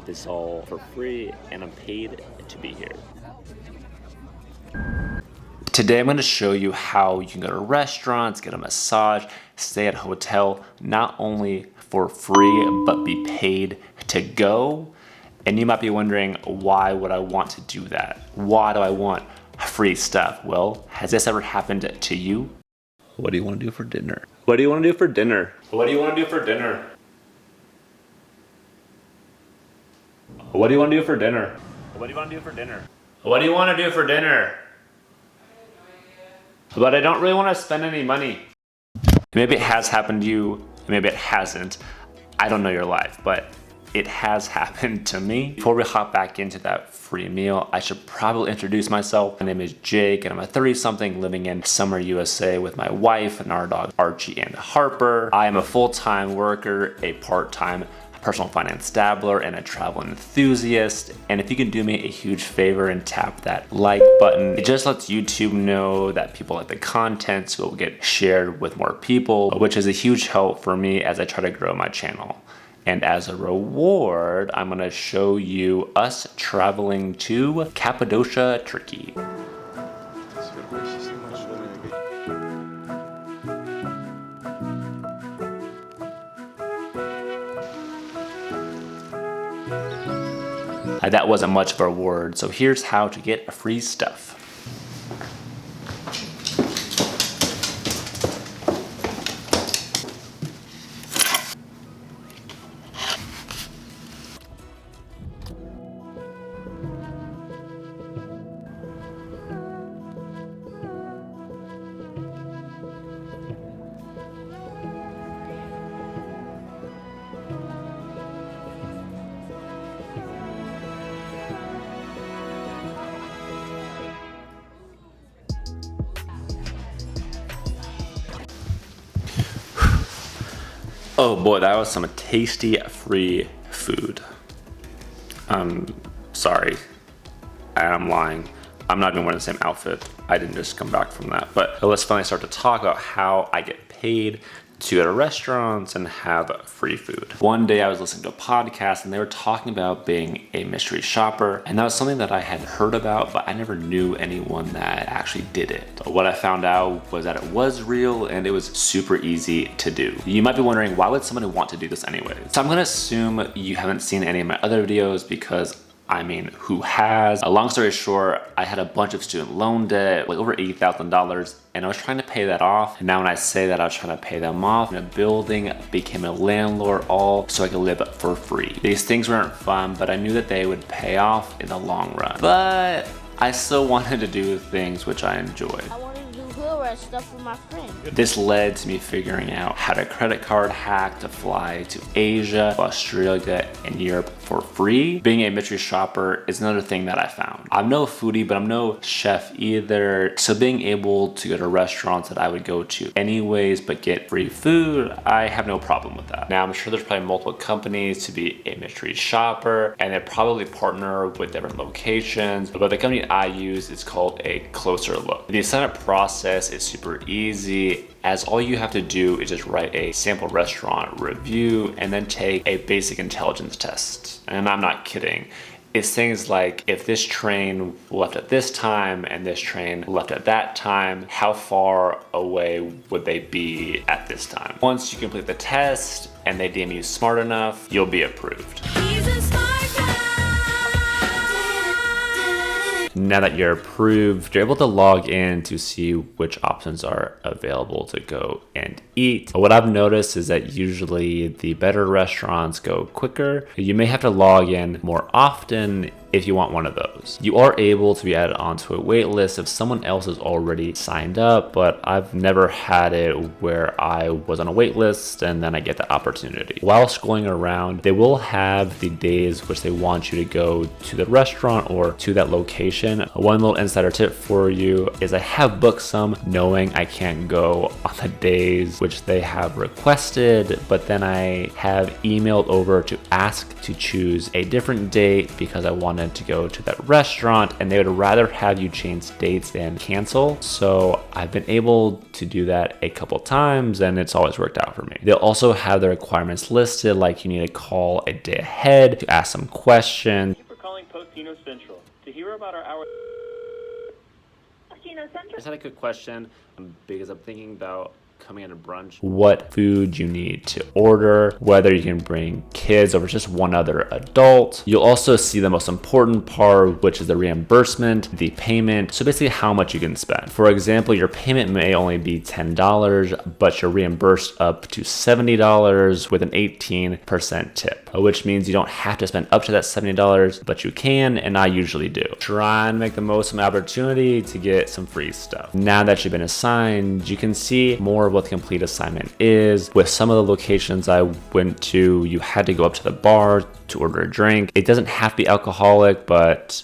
this all for free, and I'm paid to be here. Today I'm going to show you how you can go to restaurants, get a massage, stay at a hotel, not only for free, but be paid to go. And you might be wondering, why would I want to do that? Why do I want free stuff? Well, has this ever happened to you? What do you want to do for dinner? What do you want to do for dinner? What do you want to do for dinner? What do you want to do for dinner? What do you want to do for dinner? What do you want to do for dinner? But I don't really want to spend any money. Maybe it has happened to you, maybe it hasn't. I don't know your life, but it has happened to me. Before we hop back into that free meal, I should probably introduce myself. My name is Jake, and I'm a 30-something living in Summer, USA with my wife and our dog Archie and Harper. I am a full-time worker, a part-time personal finance dabbler, and a travel enthusiast. And if you can do me a huge favor and tap that like button, it just lets YouTube know that people like the content, so it will get shared with more people, which is a huge help for me as I try to grow my channel. And as a reward, I'm gonna show you us traveling to Cappadocia, Turkey. That wasn't much of a reward, so here's how to get free stuff. Oh boy, that was some tasty free food. Sorry, I'm lying. I'm not even wearing the same outfit. I didn't just come back from that. But let's finally start to talk about how I get paid to go to restaurants and have free food. One day I was listening to a podcast and they were talking about being a mystery shopper, and that was something that I had heard about, but I never knew anyone that actually did it. What I found out was that it was real and it was super easy to do. You might be wondering, why would somebody want to do this anyways? So I'm gonna assume you haven't seen any of my other videos, because I mean, who has? A long story short, I had a bunch of student loan debt, like over $80,000, and I was trying to pay that off. And now when I say that I was trying to pay them off, in a building, became a landlord, all so I could live for free. These things weren't fun, but I knew that they would pay off in the long run. But I still wanted to do things which I enjoyed. Stuff with my friend. This led to me figuring out how to credit card hack to fly to Asia, Australia, and Europe for free. Being a mystery shopper is another thing that I found. I'm no foodie, but I'm no chef either. So being able to go to restaurants that I would go to anyways, but get free food, I have no problem with that. Now, I'm sure there's probably multiple companies to be a mystery shopper, and they probably partner with different locations, but the company I use is called A Closer Look. The sign up process is super easy, as all you have to do is just write a sample restaurant review and then take a basic intelligence test. And I'm not kidding. It's things like, if this train left at this time and this train left at that time, how far away would they be at this time? Once you complete the test and they deem you smart enough, you'll be approved. Now that you're approved, you're able to log in to see which options are available to go and eat. What I've noticed is that usually the better restaurants go quicker. You may have to log in more often if you want one of those. You are able to be added onto a wait list if someone else is already signed up, but I've never had it where I was on a wait list and then I get the opportunity. While scrolling around, they will have the days which they want you to go to the restaurant or to that location. One little insider tip for you is I have booked some knowing I can't go on the days which they have requested, but then I have emailed over to ask to choose a different date because I want wanted to go to that restaurant and they would rather have you change dates than cancel. So I've been able to do that a couple times and it's always worked out for me. They'll also have the requirements listed, like you need to call a day ahead to ask some questions. Thank you for calling Postino Central. To hear about our hour... Postino Central. I just had a quick question because I'm thinking about coming at a brunch, what food you need to order, whether you can bring kids or just one other adult. You'll also see the most important part, which is the reimbursement, the payment. So basically how much you can spend. For example, your payment may only be $10, but you're reimbursed up to $70 with an 18% tip, which means you don't have to spend up to that $70, but you can, and I usually do. Try and make the most of my opportunity to get some free stuff. Now that you've been assigned, you can see more of what the complete assignment is. With some of the locations I went to, you had to go up to the bar to order a drink. It doesn't have to be alcoholic, but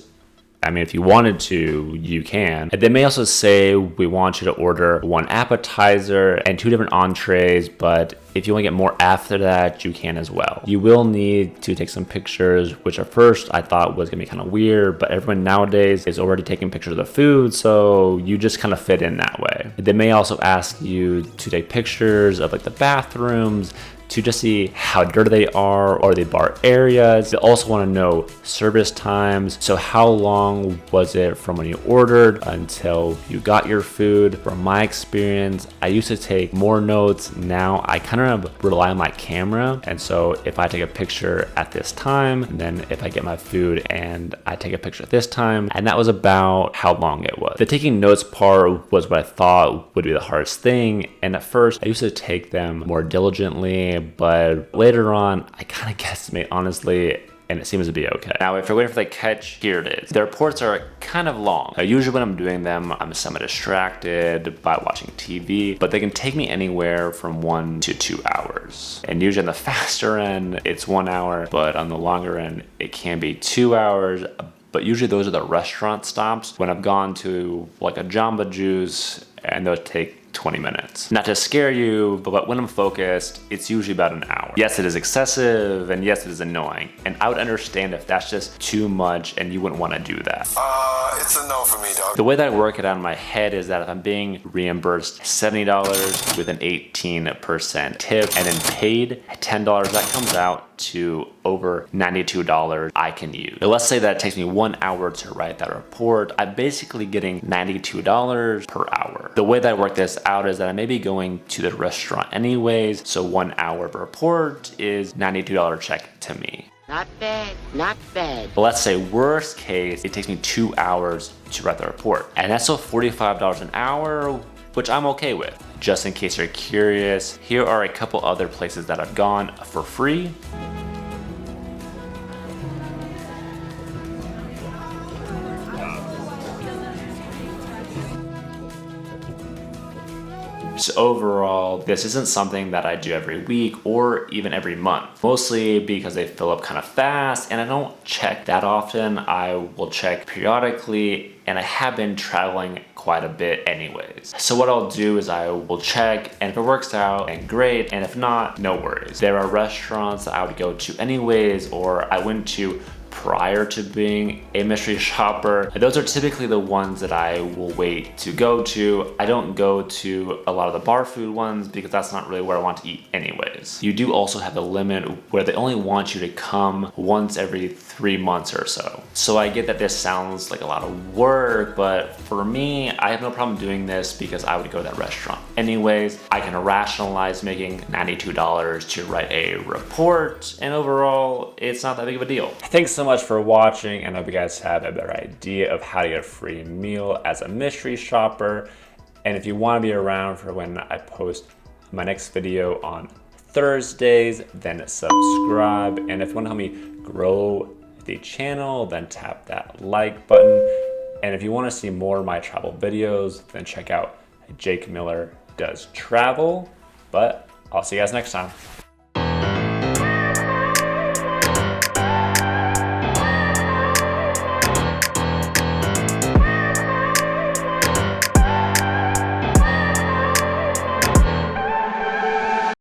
I mean, if you wanted to, you can. And they may also say, we want you to order one appetizer and 2 different entrees, but if you want to get more after that, you can as well. You will need to take some pictures, which at first I thought was gonna be kind of weird, but everyone nowadays is already taking pictures of the food, so you just kind of fit in that way. They may also ask you to take pictures of like the bathrooms, to just see how dirty they are or the bar areas. They also want to know service times. So how long was it from when you ordered until you got your food? From my experience, I used to take more notes. Now I kind of rely on my camera. And so if I take a picture at this time, and then if I get my food and I take a picture at this time, and that was about how long it was. The taking notes part was what I thought would be the hardest thing. And at first I used to take them more diligently, but later on, I kind of guesstimate honestly, and it seems to be okay. Now, if you're waiting for the catch, here it is. The reports are kind of long. Usually when I'm doing them, I'm semi-distracted by watching TV, but they can take me anywhere from 1 to 2 hours. And usually on the faster end, it's 1 hour, but on the longer end, it can be 2 hours. But usually those are the restaurant stops. When I've gone to like a Jamba Juice, and they'll take 20 minutes. Not to scare you, but when I'm focused, it's usually about an hour. Yes, it is excessive, and yes, it is annoying. And I would understand if that's just too much and you wouldn't want to do that. It's a no for me, dog. The way that I work it out in my head is that if I'm being reimbursed $70 with an 18% tip and then paid $10, that comes out to over $92 I can use. Now, let's say that it takes me 1 hour to write that report. I'm basically getting $92 per hour. The way that I work this out is that I may be going to the restaurant anyways, so 1 hour per report is $92 check to me. Not bad, not bad. But let's say worst case, it takes me 2 hours to write the report. And that's still $45 an hour, which I'm okay with. Just in case you're curious, here are a couple other places that I've gone for free. So overall, this isn't something that I do every week or even every month, mostly because they fill up kind of fast and I don't check that often. I will check periodically and I have been traveling quite a bit anyways. So what I'll do is I will check, and if it works out, then great, and if not, no worries. There are restaurants that I would go to anyways, or I went to prior to being a mystery shopper. Those are typically the ones that I will wait to go to. I don't go to a lot of the bar food ones because that's not really where I want to eat anyways. You do also have a limit where they only want you to come once every 3 months or so. So I get that this sounds like a lot of work, but for me, I have no problem doing this because I would go to that restaurant anyways. I can rationalize making $92 to write a report, and overall, it's not that big of a deal. Thanks so much for watching, and I hope you guys have a better idea of how to get a free meal as a mystery shopper. And if you want to be around for when I post my next video on Thursdays, then subscribe. And if you want to help me grow the channel, then tap that like button. And if you want to see more of my travel videos, then check out Jake Miller Does Travel. But I'll see you guys next time.